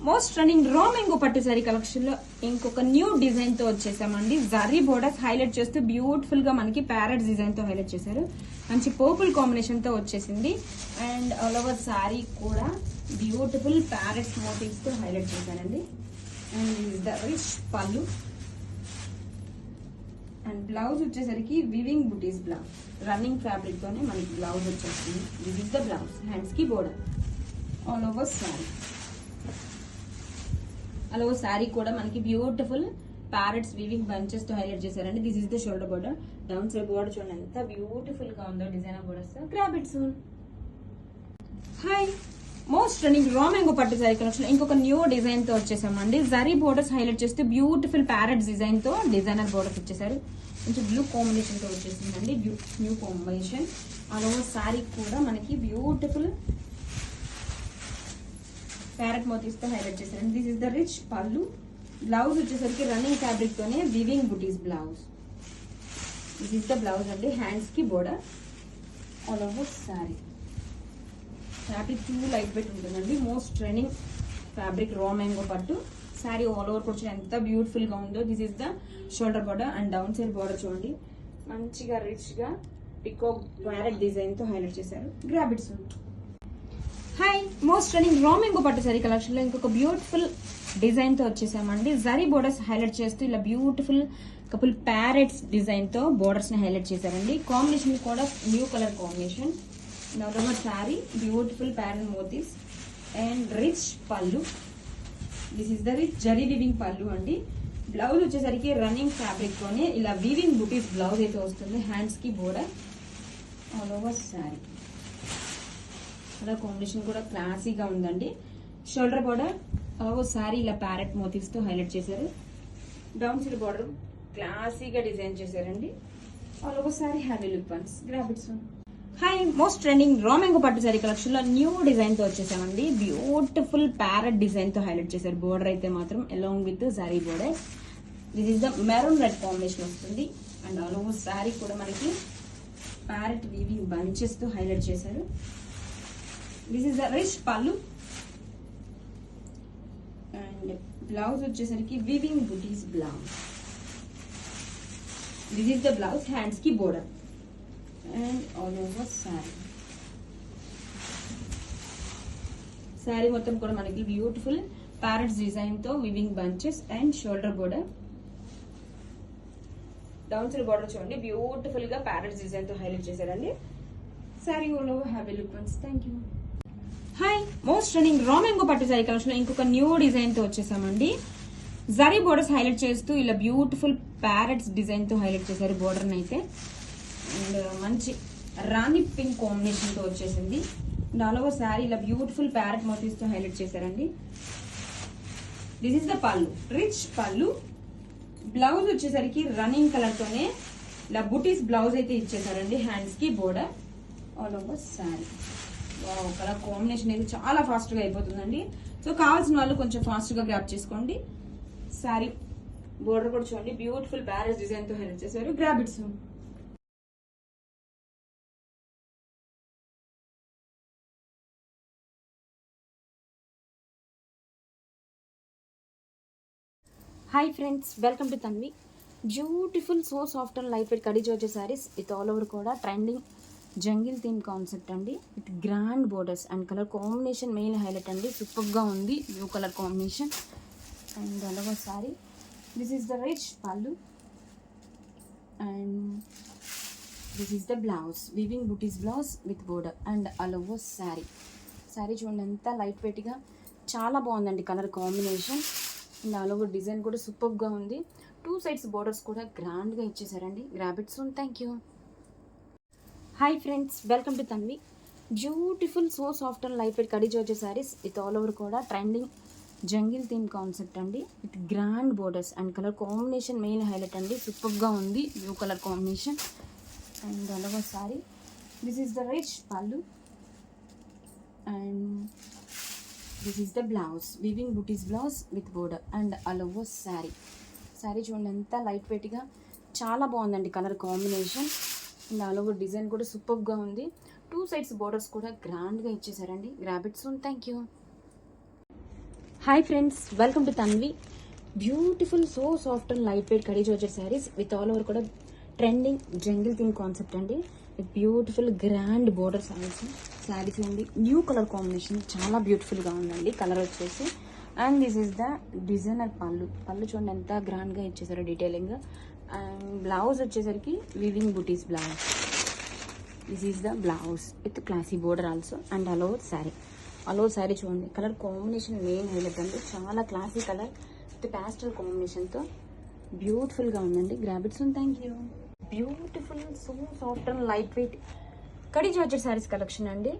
Most running రా mango పట్టు sari collection లో ఇంకొక న్యూ డిజైన్ తో వచ్చేసామండి. జరీ బోర్డర్స్ హైలైట్ చేస్తూ బ్యూటిఫుల్ గా మనకి ప్యారెట్స్ డిజైన్ తో హైలైట్ చేశారు. మంచి పర్పుల్ కాంబినేషన్ తో వచ్చేసింది. అండ్ ఆల్ ఓవర్ సారీ కూడా బ్యూటిఫుల్ ప్యారెట్స్ మోటివ్స్ తో హైలైట్ చేశారండి. And the rich pallu and blouse వచ్చేసరికి weaving butis blouse, running fabric తోనే మనకి బ్లౌజ్ వచ్చేస్తుంది. This is the blouse, hands కి బోర్డర్ ఆల్ ఓవర్ సారీ. అలా శారీ కూడా మనకి బ్యూటిఫుల్ ప్యారెట్స్ వీవింగ్ బంచెస్ తో హైలైట్ చేశారండి. This is the shoulder border. Down side border చూడండి ఎంత బ్యూటిఫుల్ గా ఉందో design borders. Grab it soon. Hi, most running రా మ్యాంగో పట్టు సారీ కలెక్షన్ ఇంకొక న్యూ డిజైన్ తో వచ్చేసామండి. జరీ బోర్డర్స్ హైలైట్ చేస్తే బ్యూటిఫుల్ ప్యారెట్స్ డిజైన్ తో డిజైనర్ బోర్డర్స్ ఇచ్చేసారు. కొంచెం బ్లూ కాంబినేషన్ తో వచ్చేసిందండి. New combination. అలా శారీ కూడా మనకి బ్యూటిఫుల్ ప్యారెట్ మోటివ్స్ తో హైలైట్ చేశారండి. దిస్ ఇస్ ద రిచ్ పళ్ళు. బ్లౌజ్ వచ్చేసరికి రన్నింగ్ ఫ్యాబ్రిక్ తోనే weaving butis blouse. This is the blouse అండి, హ్యాండ్స్ కి border all over sorry. Fabric two light weight ఉంటుందండి. మోస్ట్ ట్రెండింగ్ ఫ్యాబ్రిక్ రా మ్యాంగో పట్టు శారీ ఆల్ ఓవర్ కూడా ఎంత బ్యూటిఫుల్ గా ఉందో. This is the shoulder border and down side border చూడండి మంచిగా రిచ్ గా పికాక్ ప్యారెట్ డిజైన్ తో హైలైట్ చేశారు. Grab it soon. Hi, most running రా మ్యాంగో పట్టు సారీ కలెక్షన్ లో ఇంకొక బ్యూటిఫుల్ డిజైన్ తో వచ్చేసామండి. జరీ బోర్డర్స్ హైలైట్ చేస్తూ ఇలా బ్యూటిఫుల్ కపుల్ ప్యారెట్స్ డిజైన్ తో బోర్డర్స్ ని హైలైట్ చేశారండి. కాంబినేషన్ కూడా న్యూ కలర్ కాంబినేషన్. నవరవర్ sari beautiful parrot motifs and rich pallu. This is the rich zari weaving pallu అండి. బ్లౌజ్ వచ్చేసరికి రన్నింగ్ ఫ్యాబ్రిక్ తోనే ఇలా వీవింగ్ బుటీస్ బ్లౌజ్ అయితే వస్తుంది. హ్యాండ్స్ కి బోర్డర్ ఆల్ ఓవర్ సారీ. అలా కాంబినేషన్ కూడా క్లాసీగా ఉందండి. షోల్డర్ బోర్డర్ అలాగో సారీ ఇలా ప్యారెట్ మోటివ్స్ తో హైలైట్ చేశారు. డౌన్ సైడ్ బోర్డర్ క్లాసీగా డిజైన్ చేశారండి. All over sari have a look once. Grab it soon. Hi, most trending raw mango పట్టు సారీ కలెక్షన్ లో న్యూ డిజైన్ తో వచ్చేసామండి. బ్యూటిఫుల్ ప్యారెట్ డిజైన్ తో హైలైట్ చేశారు. బోర్డర్ అయితే మాత్రం along with sari border. This is the maroon red combination వస్తుంది. అండ్ ఆల్ ఓవర్ సారీ కూడా మనకి ప్యారెట్ వీవింగ్ బంచెస్ తో హైలైట్ చేశారు. This is the rich pallu and blouse వచ్చేసరికి weaving butis blouse. This is the blouse, hands కి border and all over sari. Sari మొత్తం కూడా మనకి బ్యూటిఫుల్ ప్యారెట్స్ డిజైన్ తో weaving bunches and shoulder border. Down side border చూడండి beautiful గా ప్యారెట్స్ డిజైన్ తో highlight చేశారండి. Sari all over have a look once. Thank you. Hi, most running రా మ్యాంగో పట్టు సారీ కలెక్షన్ లో ఇంకొక న్యూ డిజైన్ తో వచ్చేసామండి. జరీ బోర్డర్స్ హైలైట్ చేస్తూ ఇలా బ్యూటిఫుల్ ప్యారెట్స్ డిజైన్ తో హైలైట్ చేశారు బోర్డర్ అయితే. అండ్ మంచి రాణి పింక్ కాంబినేషన్ తో వచ్చేసింది. అండ్ ఆల్ ఓవర్ శారీ ఇలా బ్యూటిఫుల్ ప్యారెట్ మోటివ్స్ తో హైలైట్ చేశారండి. దిస్ ఇస్ ద పళ్ళు, రిచ్ పళ్ళు. బ్లౌజ్ వచ్చేసరికి రన్నింగ్ కలర్ తోనే ఇలా బుటీస్ బ్లౌజ్ అయితే ఇచ్చేసారండి. హ్యాండ్స్ కి border all over sari. Colour combination అయితే చాలా ఫాస్ట్ గా అయిపోతుందండి. సో కావాల్సిన వాళ్ళు కొంచెం ఫాస్ట్ గా గ్రాప్ చేసుకోండి. సారీ బోర్డర్ కూడా చూడండి బ్యూటిఫుల్ ప్యారెట్స్ డిజైన్ తో హైలైట్ చేశారు. Grab it soon. Hi friends, welcome to Tanvi. Beautiful so soft and light weight kadi georgette sarees with all over కూడా ట్రెండింగ్ జంగిల్ థీమ్ కాన్సెప్ట్ అండి. With grand borders and colour combination main highlight అండి. Super గా ఉంది blue colour combination and అలాగే sari. This is the rich pallu and this is the blouse, weaving butis blouse with border and అలాగే సారీ. సారీ చూడండి ఎంత light weight గా చాలా బాగుందండి కలర్ కాంబినేషన్. అండ్ అలాగే డిజైన్ కూడా సూపర్ గా ఉంది. టూ సైడ్స్ బోర్డర్స్ కూడా గ్రాండ్ గా ఇచ్చేసారండి. Grab it soon. Thank you. Hi friends, welcome to Tanvi. Beautiful so soft and light weight kadi georgette sarees with all over కూడా ట్రెండింగ్ జంగిల్ థీమ్ కాన్సెప్ట్ అండి. With grand borders and colour combination main highlight అండి. Super గా ఉంది blue colour combination and అలాగే sari. This is the rich pallu and this is the blouse, weaving butis blouse with border and అలాగే సారీ. సారీ చూడండి ఎంత light weight గా చాలా బాగుందండి colour combination. And all over design కూడా సూపర్ గా ఉంది. టూ సైడ్స్ బోర్డర్స్ కూడా గ్రాండ్ గా ఇచ్చేసారండి. Grab it soon. Thank you. Hi friends, welcome to Tanvi. Beautiful so soft and light weight kadi georgette sarees with all over కూడా ట్రెండింగ్ జంగిల్ థీమ్ కాన్సెప్ట్ అండి. With beautiful grand border sari చూడండి. New colour combination చాలా బ్యూటిఫుల్గా ఉందండి colour వచ్చేసి. And this is the designer pallu చూడండి ఎంత గ్రాండ్గా ఇచ్చేసారో డీటెయిలింగ్. అండ్ బ్లౌజ్ వచ్చేసరికి weaving butis blouse. This is the blouse with classy border also. And all over sari చూడండి. కలర్ కాంబినేషన్ మెయిన్ హైలైట్ అండి. చాలా క్లాసీ కలర్ విత్ ప్యాస్టల్ కాంబినేషన్తో బ్యూటిఫుల్గా ఉందండి. Grab its and thank you. Beautiful so soft and light weight kadi georgette sarees collection అండి.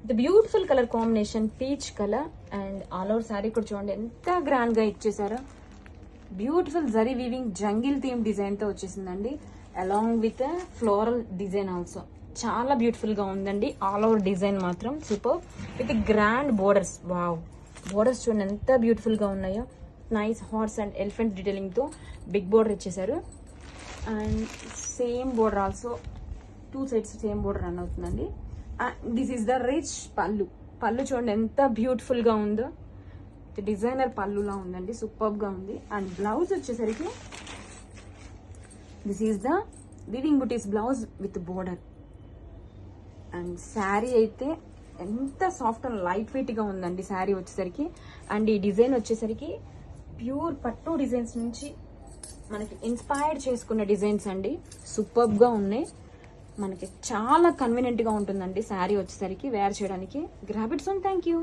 The beautiful colour combination peach colour. And all over sari కూడా చూడండి ఎంత గ్రాండ్గా ఇచ్చేసారో. Beautiful zari weaving jungle theme డిజైన్తో వచ్చేసిందండి. Along with floral design also. చాలా బ్యూటిఫుల్గా ఉందండి. ఆల్ ఓవర్ డిజైన్ మాత్రం super with grand borders. Wow, borders చూడండి ఎంత బ్యూటిఫుల్గా ఉన్నాయో. నైస్ హార్స్ అండ్ ఎలిఫెంట్ డీటెయిలింగ్తో బిగ్ బోర్డర్ ఇచ్చేసారు. And same border also, 2 sides same border run అవుతుందండి. దిస్ ఈస్ ద రిచ్ పళ్ళు చూడండి ఎంత బ్యూటిఫుల్గా ఉందో. డిజైనర్ పళ్ళులా ఉందండి, సూపర్గా ఉంది. అండ్ బ్లౌజ్ వచ్చేసరికి this is the weaving butis blouse with border. And sari అయితే ఎంత సాఫ్ట్ అండ్ లైట్ వెయిట్గా ఉందండి శారీ వచ్చేసరికి. అండ్ ఈ డిజైన్ వచ్చేసరికి ప్యూర్ పట్టు డిజైన్స్ నుంచి మనకి ఇన్స్పైర్డ్ చేసుకున్న డిజైన్స్ అండి. సూపర్గా ఉన్నాయి. మనకి చాలా కన్వీనియంట్గా ఉంటుందండి శారీ వచ్చేసరికి వేర్ చేయడానికి. గ్రాబిట్స్ అండ్ థ్యాంక్ యూ.